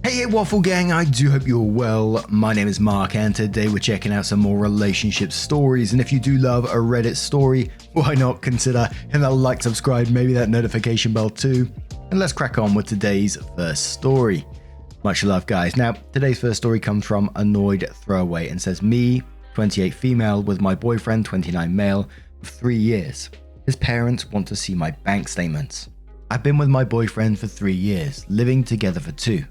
Hey Waffle Gang, I do hope you're well. My name is Mark and today we're checking out some more relationship stories, and if you do love a Reddit story, why not consider hitting that like, subscribe, maybe that notification bell too, and let's crack on with today's first story. Much love guys. Now today's first story comes from Annoyed Throwaway and says, me, 28 female, with my boyfriend, 29 male, for 3 years. His parents want to see my bank statements. I've been with my boyfriend for 3 years, living together for 2.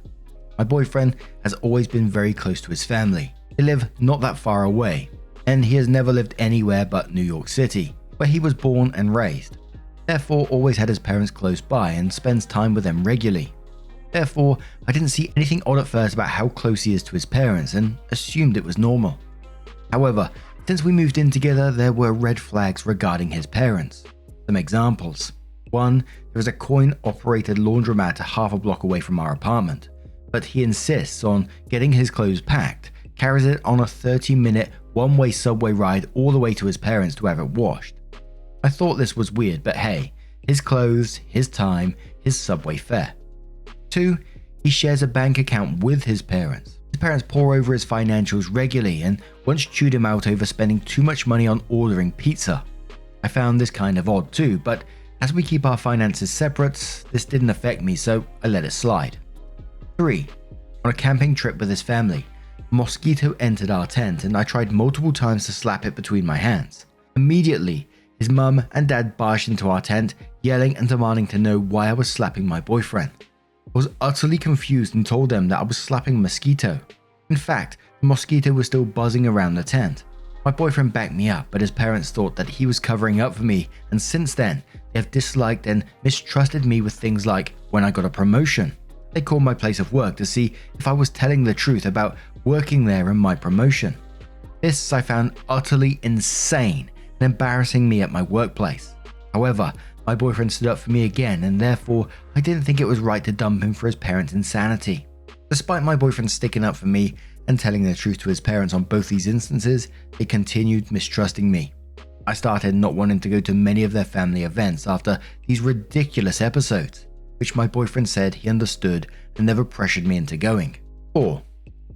My boyfriend has always been very close to his family. They live not that far away, and he has never lived anywhere but New York City, where he was born and raised. Therefore, always had his parents close by and spends time with them regularly. Therefore, I didn't see anything odd at first about how close he is to his parents and assumed it was normal. However, since we moved in together, there were red flags regarding his parents. Some examples. 1. There is a coin-operated laundromat half a block away from our apartment, but he insists on getting his clothes packed, carries it on a 30-minute one-way subway ride all the way to his parents to have it washed. I thought this was weird, but hey, his clothes, his time, his subway fare. 2. He shares a bank account with his parents. His parents pore over his financials regularly and once chewed him out over spending too much money on ordering pizza. I found this kind of odd too, but as we keep our finances separate, this didn't affect me, so I let it slide. 3. On a camping trip with his family, a mosquito entered our tent and I tried multiple times to slap it between my hands. Immediately, his mum and dad barged into our tent, yelling and demanding to know why I was slapping my boyfriend. I was utterly confused and told them that I was slapping a mosquito. In fact, the mosquito was still buzzing around the tent. My boyfriend backed me up, but his parents thought that he was covering up for me, and since then, they have disliked and mistrusted me with things like when I got a promotion. They called my place of work to see if I was telling the truth about working there and my promotion. This I found utterly insane and embarrassing me at my workplace. However, my boyfriend stood up for me again, and therefore I didn't think it was right to dump him for his parents' insanity. Despite my boyfriend sticking up for me and telling the truth to his parents on both these instances, they continued mistrusting me. I started not wanting to go to many of their family events after these ridiculous episodes, which my boyfriend said he understood and never pressured me into going. 4.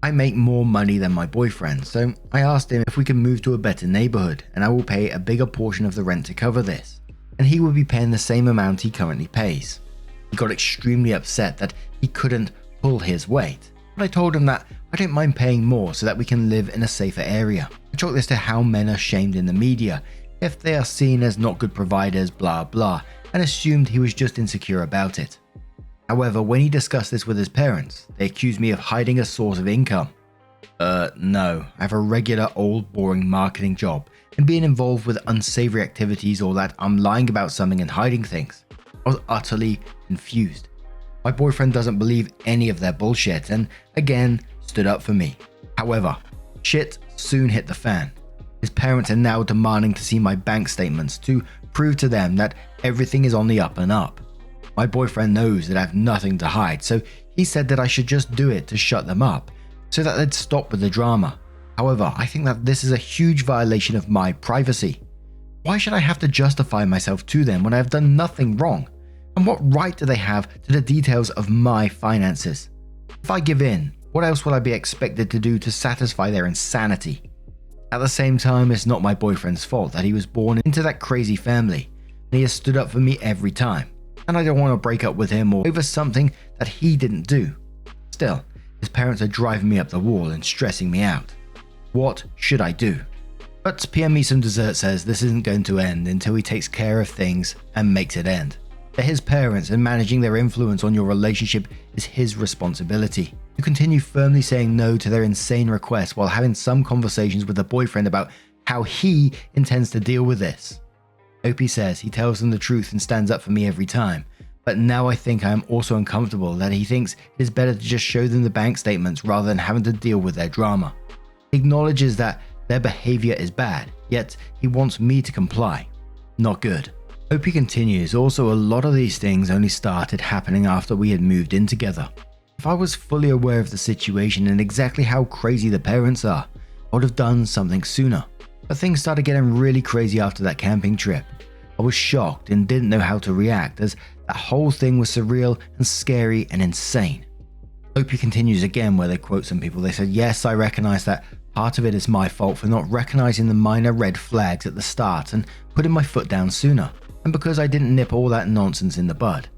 I make more money than my boyfriend, so I asked him if we can move to a better neighborhood and I will pay a bigger portion of the rent to cover this, and he will be paying the same amount he currently pays. He got extremely upset that he couldn't pull his weight, but I told him that I don't mind paying more so that we can live in a safer area. I chalked this to how men are shamed in the media if they are seen as not good providers, blah blah, and assumed he was just insecure about it. However, when he discussed this with his parents, they accused me of hiding a source of income. No, I have a regular old boring marketing job, and being involved with unsavory activities or that I'm lying about something and hiding things. I was utterly confused. My boyfriend doesn't believe any of their bullshit and again stood up for me. However, shit soon hit the fan. His parents are now demanding to see my bank statements to prove to them that everything is on the up and up. My boyfriend knows that I have nothing to hide, so he said that I should just do it to shut them up, so that they'd stop with the drama. However, I think that this is a huge violation of my privacy. Why should I have to justify myself to them when I have done nothing wrong? And what right do they have to the details of my finances? If I give in, what else will I be expected to do to satisfy their insanity? At the same time, it's not my boyfriend's fault that he was born into that crazy family, and he has stood up for me every time, and I don't want to break up with him or over something that he didn't do. Still, his parents are driving me up the wall and stressing me out. What should I do? But PM Me Some Dessert says this isn't going to end until he takes care of things and makes it end. They're his parents, and managing their influence on your relationship is his responsibility. You continue firmly saying no to their insane requests while having some conversations with the boyfriend about how he intends to deal with this. Opie says he tells them the truth and stands up for me every time, but now I think I am also uncomfortable that he thinks it is better to just show them the bank statements rather than having to deal with their drama. He acknowledges that their behavior is bad, yet he wants me to comply. Not good. Opie continues, also a lot of these things only started happening after we had moved in together. If I was fully aware of the situation and exactly how crazy the parents are, I would have done something sooner. But things started getting really crazy after that camping trip. I was shocked and didn't know how to react, as that whole thing was surreal and scary and insane. Opie continues again where they quote some people. They said, "Yes, I recognize that part of it is my fault for not recognizing the minor red flags at the start and putting my foot down sooner, and because I didn't nip all that nonsense in the bud.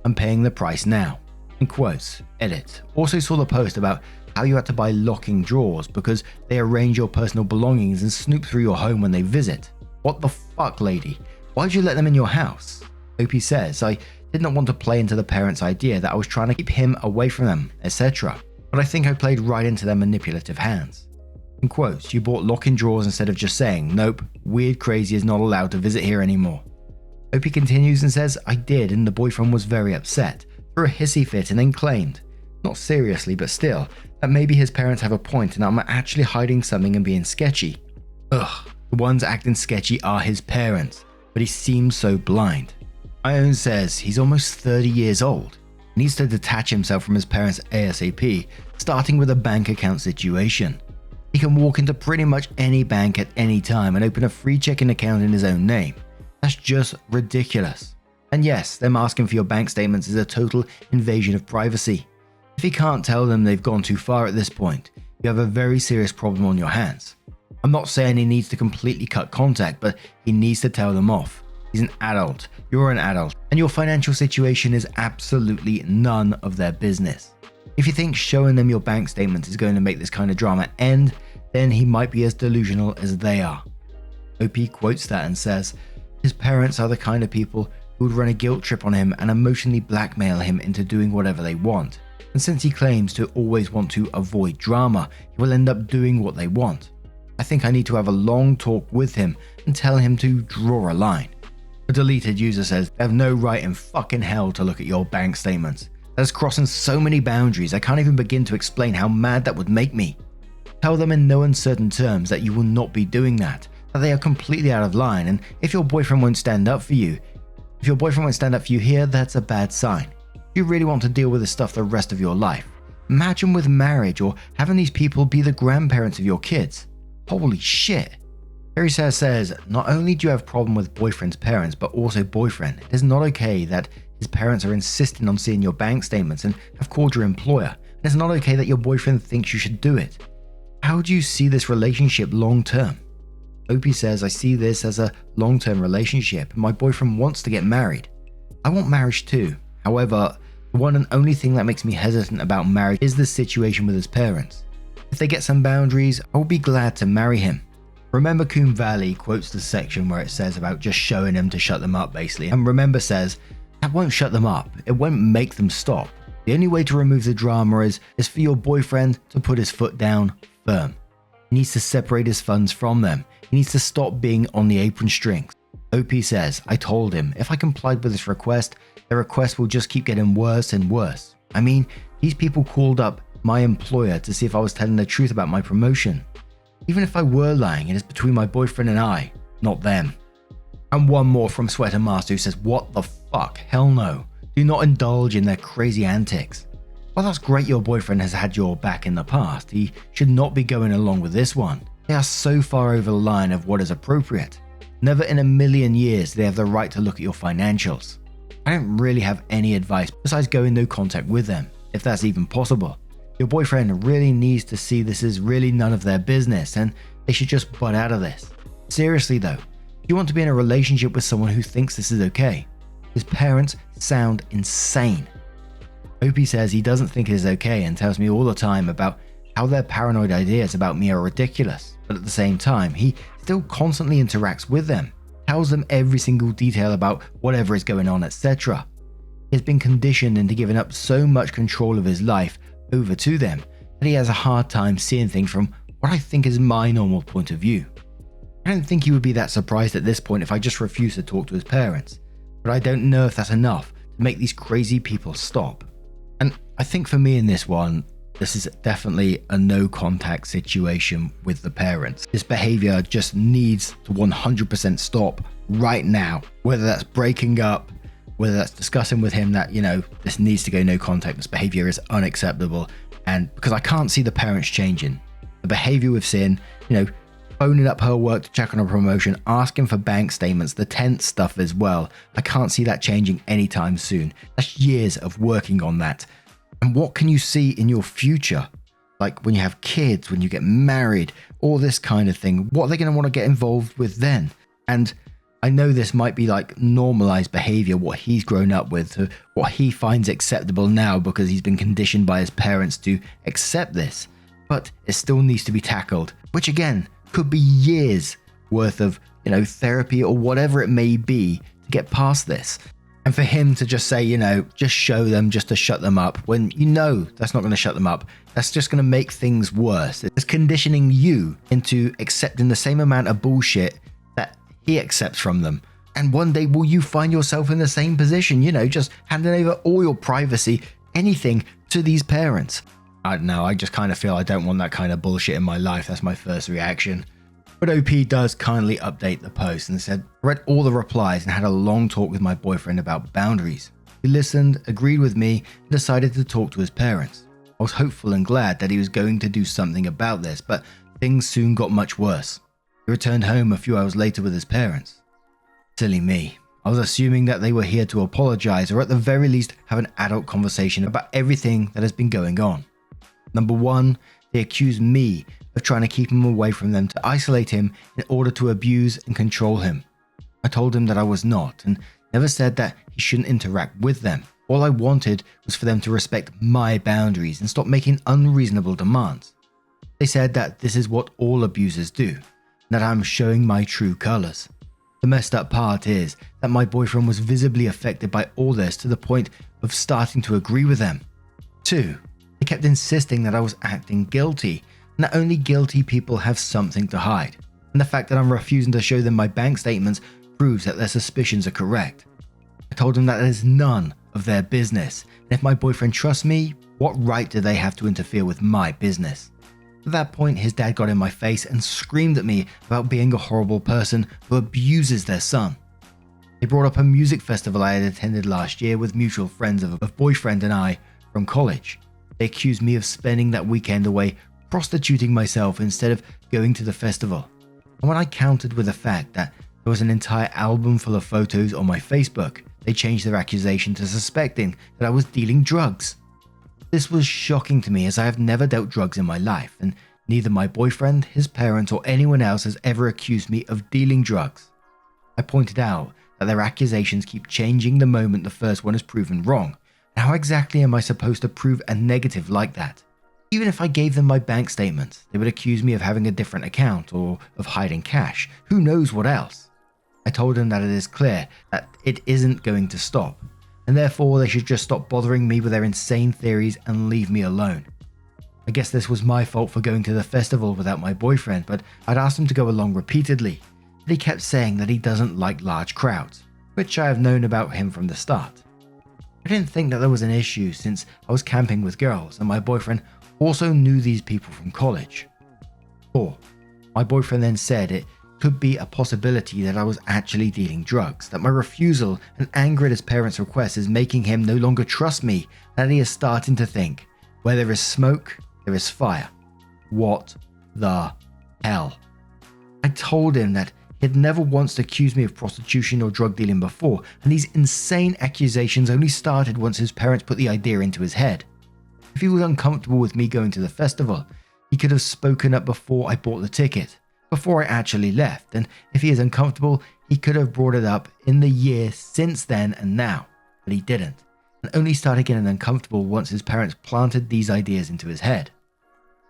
I'm paying the price now." In quotes, edit. Also saw the post about how you had to buy locking drawers because they arrange your personal belongings and snoop through your home when they visit. What the fuck, lady? Why'd you let them in your house? Opie says, "I did not want to play into the parents' idea that I was trying to keep him away from them, etc. But I think I played right into their manipulative hands." In quotes, "You bought locking drawers instead of just saying, 'Nope, weird crazy is not allowed to visit here anymore.'" Opie continues and says, "I did, and the boyfriend was very upset, threw a hissy fit and then claimed, not seriously but still, that maybe his parents have a point and I'm actually hiding something and being sketchy. Ugh, the ones acting sketchy are his parents, but he seems so blind." Ione says he's almost 30 years old. He needs to detach himself from his parents ASAP, starting with a bank account situation. He can walk into pretty much any bank at any time and open a free checking account in his own name. That's just ridiculous. And yes, them asking for your bank statements is a total invasion of privacy. If he can't tell them they've gone too far at this point, you have a very serious problem on your hands. I'm not saying he needs to completely cut contact, but he needs to tell them off. He's an adult, you're an adult, and your financial situation is absolutely none of their business. If you think showing them your bank statements is going to make this kind of drama end, then he might be as delusional as they are. OP quotes that and says, "His parents are the kind of people who would run a guilt trip on him and emotionally blackmail him into doing whatever they want. And since he claims to always want to avoid drama, he will end up doing what they want. I think I need to have a long talk with him and tell him to draw a line." A deleted user says, "They have no right in fucking hell to look at your bank statements. That is crossing so many boundaries, I can't even begin to explain how mad that would make me. Tell them in no uncertain terms that you will not be doing that they are completely out of line, and if your boyfriend won't stand up for you here, that's a bad sign. You really want to deal with this stuff the rest of your life. Imagine with marriage or having these people be the grandparents of your kids. Holy shit." Harry says, "Not only do you have a problem with boyfriend's parents, but also boyfriend. It is not okay that his parents are insisting on seeing your bank statements and have called your employer. And it's not okay that your boyfriend thinks you should do it. How do you see this relationship long term?" Opie says, "I see this as a long-term relationship and my boyfriend wants to get married. I want marriage too. However, the one and only thing that makes me hesitant about marriage is the situation with his parents. If they get some boundaries, I will be glad to marry him." Remember Coon Valley quotes the section where it says about just showing him to shut them up basically, and Remember says, "That won't shut them up, it won't make them stop. The only way to remove the drama is for your boyfriend to put his foot down firm. He needs to separate his funds from them. He needs to stop being on the apron strings." OP says, "I told him if I complied with his request, the request will just keep getting worse and worse. I mean, these people called up my employer to see if I was telling the truth about my promotion. Even if I were lying, it is between my boyfriend and I, not them." And one more from Sweater Master who says, "What the fuck? Hell no. Do not indulge in their crazy antics. While that's great your boyfriend has had your back in the past, he should not be going along with this one. They are so far over the line of what is appropriate. Never in a million years do they have the right to look at your financials. I don't really have any advice besides going no contact with them, if that's even possible. Your boyfriend really needs to see this is really none of their business and they should just butt out of this. Seriously though, if you want to be in a relationship with someone who thinks this is okay, his parents sound insane." Opie says he doesn't think it is okay and tells me all the time about how their paranoid ideas about me are ridiculous, but at the same time, he still constantly interacts with them, tells them every single detail about whatever is going on, etc. He has been conditioned into giving up so much control of his life over to them that he has a hard time seeing things from what I think is my normal point of view. I don't think he would be that surprised at this point if I just refused to talk to his parents, but I don't know if that's enough to make these crazy people stop. And I think for me in this one, this is definitely a no contact situation with the parents. This behavior just needs to 100% stop right now, whether that's breaking up, whether that's discussing with him that, this needs to go no contact, this behavior is unacceptable. And because I can't see the parents changing. The behavior we've seen, phoning up her work to check on a promotion, asking for bank statements, the tent stuff as well. I can't see that changing anytime soon. That's years of working on that. And what can you see in your future? Like when you have kids, when you get married, all this kind of thing. What are they going to want to get involved with then? And I know this might be like normalized behavior, what he's grown up with, what he finds acceptable now because he's been conditioned by his parents to accept this. But it still needs to be tackled, which again, could be years worth of, therapy or whatever it may be to get past this. And for him to just say, just show them just to shut them up when that's not going to shut them up. That's just going to make things worse. It's conditioning you into accepting the same amount of bullshit that he accepts from them. And one day will you find yourself in the same position, just handing over all your privacy, anything to these parents. I don't know, I just kind of feel I don't want that kind of bullshit in my life. That's my first reaction. But OP does kindly update the post and said, I read all the replies and had a long talk with my boyfriend about boundaries. He listened, agreed with me, and decided to talk to his parents. I was hopeful and glad that he was going to do something about this, but things soon got much worse. He returned home a few hours later with his parents. Silly me. I was assuming that they were here to apologize or at the very least have an adult conversation about everything that has been going on. Number one, they accused me of trying to keep him away from them to isolate him in order to abuse and control him. I told him that I was not and never said that he shouldn't interact with them. All I wanted was for them to respect my boundaries and stop making unreasonable demands. They said that this is what all abusers do, and that I'm showing my true colors. The messed up part is that my boyfriend was visibly affected by all this to the point of starting to agree with them. 2. They kept insisting that I was acting guilty, and that only guilty people have something to hide. And the fact that I'm refusing to show them my bank statements proves that their suspicions are correct. I told them that it is none of their business, and if my boyfriend trusts me, what right do they have to interfere with my business? At that point, his dad got in my face and screamed at me about being a horrible person who abuses their son. They brought up a music festival I had attended last year with mutual friends of boyfriend and I from college. They accused me of spending that weekend away prostituting myself instead of going to the festival. And when I countered with the fact that there was an entire album full of photos on my Facebook, they changed their accusation to suspecting that I was dealing drugs. This was shocking to me as I have never dealt drugs in my life, and neither my boyfriend, his parents, or anyone else has ever accused me of dealing drugs. I pointed out that their accusations keep changing the moment the first one is proven wrong. And how exactly am I supposed to prove a negative like that? Even if I gave them my bank statements, they would accuse me of having a different account or of hiding cash. Who knows what else? I told them that it is clear that it isn't going to stop, and therefore they should just stop bothering me with their insane theories and leave me alone. I guess this was my fault for going to the festival without my boyfriend, but I'd asked him to go along repeatedly, but he kept saying that he doesn't like large crowds, which I have known about him from the start. I didn't think that there was an issue since I was camping with girls and my boyfriend also knew these people from college. 4. My boyfriend then said it could be a possibility that I was actually dealing drugs, that my refusal and anger at his parents' request is making him no longer trust me, and that he is starting to think, where there is smoke, there is fire. What the hell? I told him that he had never once accused me of prostitution or drug dealing before, and these insane accusations only started once his parents put the idea into his head. If he was uncomfortable with me going to the festival, he could have spoken up before I bought the ticket, before I actually left, and if he is uncomfortable, he could have brought it up in the year since then and now, but he didn't, and only started getting uncomfortable once his parents planted these ideas into his head.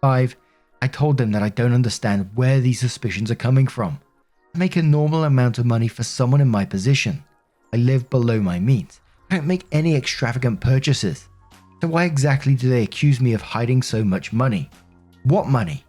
5. I told them that I don't understand where these suspicions are coming from. I make a normal amount of money for someone in my position. I live below my means. I don't make any extravagant purchases. So why exactly do they accuse me of hiding so much money? What money?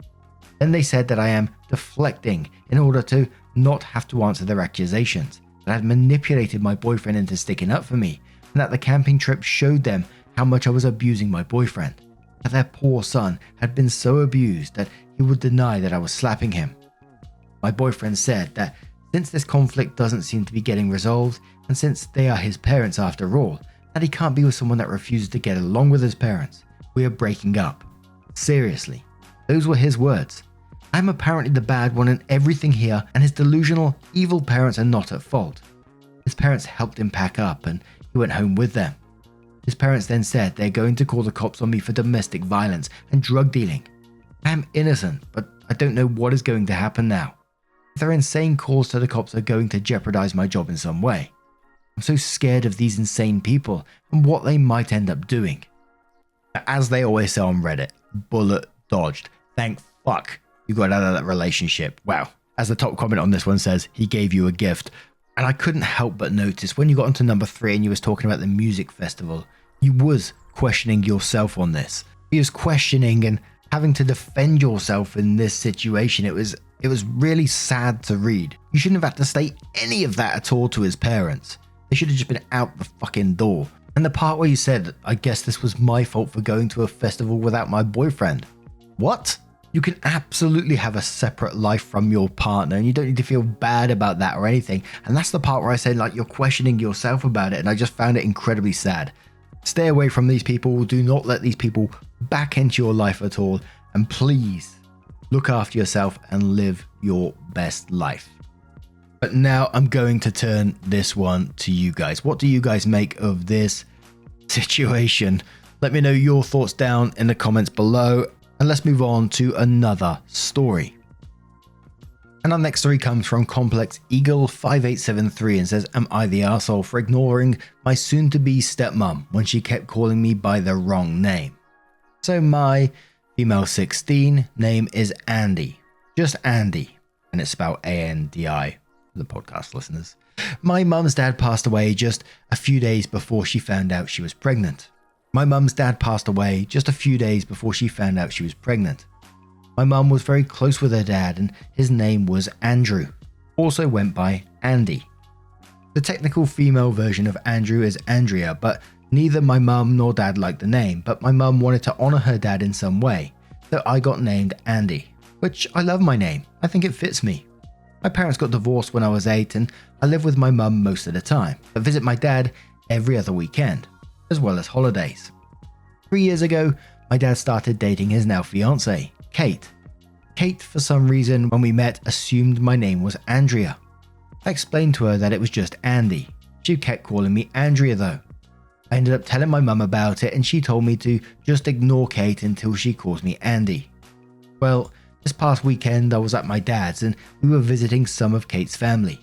Then they said that I am deflecting in order to not have to answer their accusations, that I had manipulated my boyfriend into sticking up for me, and that the camping trip showed them how much I was abusing my boyfriend, that their poor son had been so abused that he would deny that I was slapping him. My boyfriend said that since this conflict doesn't seem to be getting resolved, and since they are his parents after all, that he can't be with someone that refuses to get along with his parents. We are breaking up. Seriously. Those were his words. I'm apparently the bad one in everything here, and his delusional, evil parents are not at fault. His parents helped him pack up and he went home with them. His parents then said they're going to call the cops on me for domestic violence and drug dealing. I am innocent, but I don't know what is going to happen now. If their insane calls to the cops are going to jeopardize my job in some way. I'm so scared of these insane people and what they might end up doing. As they always say on Reddit, bullet dodged. Thank fuck you got out of that relationship. Wow. As the top comment on this one says, he gave you a gift. And I couldn't help but notice when you got onto number 3 and you was talking about the music festival, you was questioning yourself on this. You was questioning and having to defend yourself in this situation. It was really sad to read. You shouldn't have had to say any of that at all to his parents. They should have just been out the fucking door. And the part where you said, I guess this was my fault for going to a festival without my boyfriend. What? You can absolutely have a separate life from your partner and you don't need to feel bad about that or anything. And that's the part where I said, like, you're questioning yourself about it, and I just found it incredibly sad. Stay away from these people. Do not let these people back into your life at all. And please look after yourself and live your best life. But now I'm going to turn this one to you guys. What do you guys make of this situation? Let me know your thoughts down in the comments below. And let's move on to another story. And our next story comes from Complex Eagle 5873 and says, am I the arsehole for ignoring my soon-to-be stepmom when she kept calling me by the wrong name? So my female 16 name is Andy. Just Andy. And it's spelled A-N-D-I for the podcast listeners. My mum's dad passed away just a few days before she found out she was pregnant. My mum's dad passed away just a few days before she found out she was pregnant. My mum was very close with her dad and his name was Andrew, also went by Andy. The technical female version of Andrew is Andrea, but neither my mum nor dad liked the name, but my mum wanted to honour her dad in some way, so I got named Andy, which I love my name. I think it fits me. My parents got divorced when I was 8 and I live with my mum most of the time, but visit my dad every other weekend, as well as holidays. 3 years ago, my dad started dating his now fiancée, Kate. Kate, for some reason, when we met, assumed my name was Andrea. I explained to her that it was just Andy. She kept calling me Andrea though. I ended up telling my mum about it and she told me to just ignore Kate until she calls me Andy. Well, this past weekend I was at my dad's and we were visiting some of Kate's family.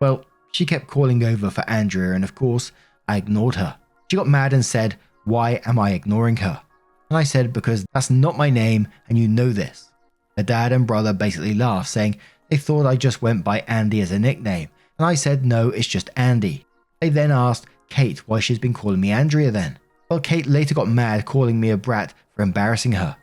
Well, she kept calling over for Andrea and of course, I ignored her. She got mad and said, why am I ignoring her? And I said, because that's not my name and you know this. Her dad and brother basically laughed, saying they thought I just went by Andy as a nickname. And I said, no, it's just Andy. They then asked Kate why she's been calling me Andrea then. Well, Kate later got mad, calling me a brat for embarrassing her.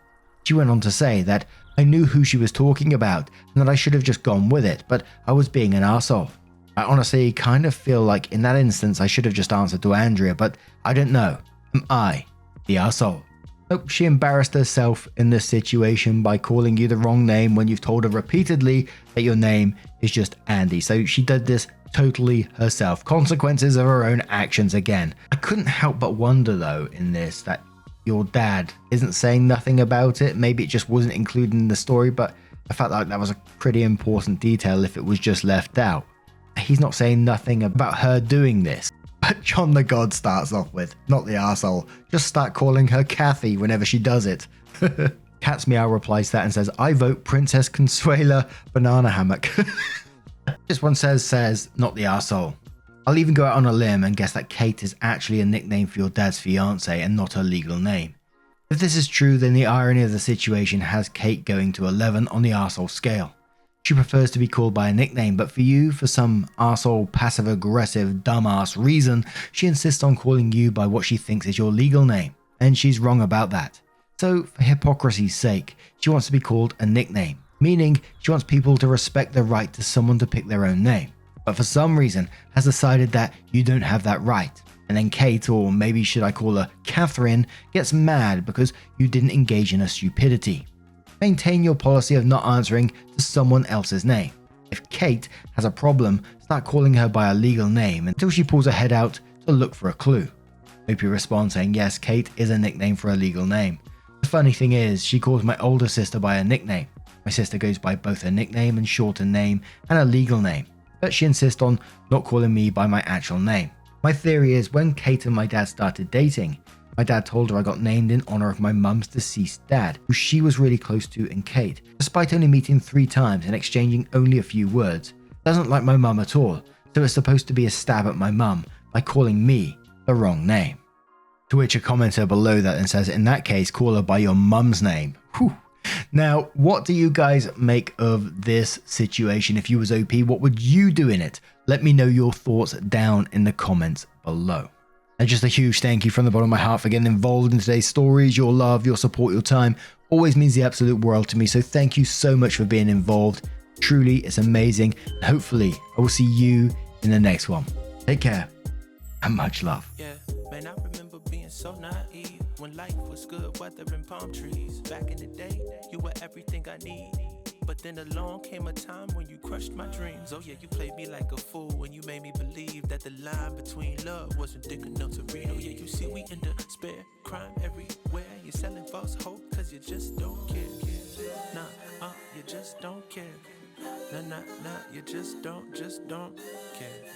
She went on to say that I knew who she was talking about and that I should have just gone with it, but I was being an arsehole. I honestly kind of feel like in that instance I should have just answered to Andrea, but I don't know. Am I the arsehole? Nope, she embarrassed herself in this situation by calling you the wrong name when you've told her repeatedly that your name is just Andy. So she did this totally herself. Consequences of her own actions again. I couldn't help but wonder though in this that your dad isn't saying nothing about it. Maybe it just wasn't included in the story, but I felt like that was a pretty important detail if it was just left out. He's not saying nothing about her doing this. But John the God starts off with, not the arsehole, just start calling her Kathy whenever she does it. Cat's Meow replies to that and says, I vote Princess Consuela Banana Hammock. This one says, not the arsehole. I'll even go out on a limb and guess that Kate is actually a nickname for your dad's fiancée and not her legal name. If this is true, then the irony of the situation has Kate going to 11 on the arsehole scale. She prefers to be called by a nickname, but for you, for some arsehole, passive-aggressive, dumbass reason, she insists on calling you by what she thinks is your legal name, and she's wrong about that. So, for hypocrisy's sake, she wants to be called a nickname, meaning she wants people to respect the right to someone to pick their own name, but for some reason has decided that you don't have that right. And then Kate, or maybe should I call her Catherine, gets mad because you didn't engage in her stupidity. Maintain your policy of not answering to someone else's name. If Kate has a problem, start calling her by her legal name until she pulls her head out to look for a clue. Hope you respond saying, yes, Kate is a nickname for a legal name. The funny thing is, she calls my older sister by her nickname. My sister goes by both her nickname and shortened name and her legal name, but she insists on not calling me by my actual name. My theory is when Kate and my dad started dating, my dad told her I got named in honor of my mum's deceased dad, who she was really close to in Kate, despite only meeting 3 times and exchanging only a few words. Doesn't like my mum at all, so it's supposed to be a stab at my mum by calling me the wrong name. To which a commenter below that then says, in that case, call her by your mum's name. Whew. Now, what do you guys make of this situation? If you was OP, what would you do in it? Let me know your thoughts down in the comments below. And just a huge thank you from the bottom of my heart for getting involved in today's stories. Your love, your support, your time always means the absolute world to me. So thank you so much for being involved. Truly, it's amazing. And hopefully, I will see you in the next one. Take care and much love. Yeah, man, I remember being so naive when life was good, weather and palm trees. Back in the day, you were everything I need. But then along came a time when you crushed my dreams. Oh yeah, you played me like a fool when you made me believe that the line between love wasn't thick enough to read. Oh yeah, you see we in despair, crime everywhere. You're selling false hope cause you just don't care. Nah, you just don't care. Nah, you just don't care.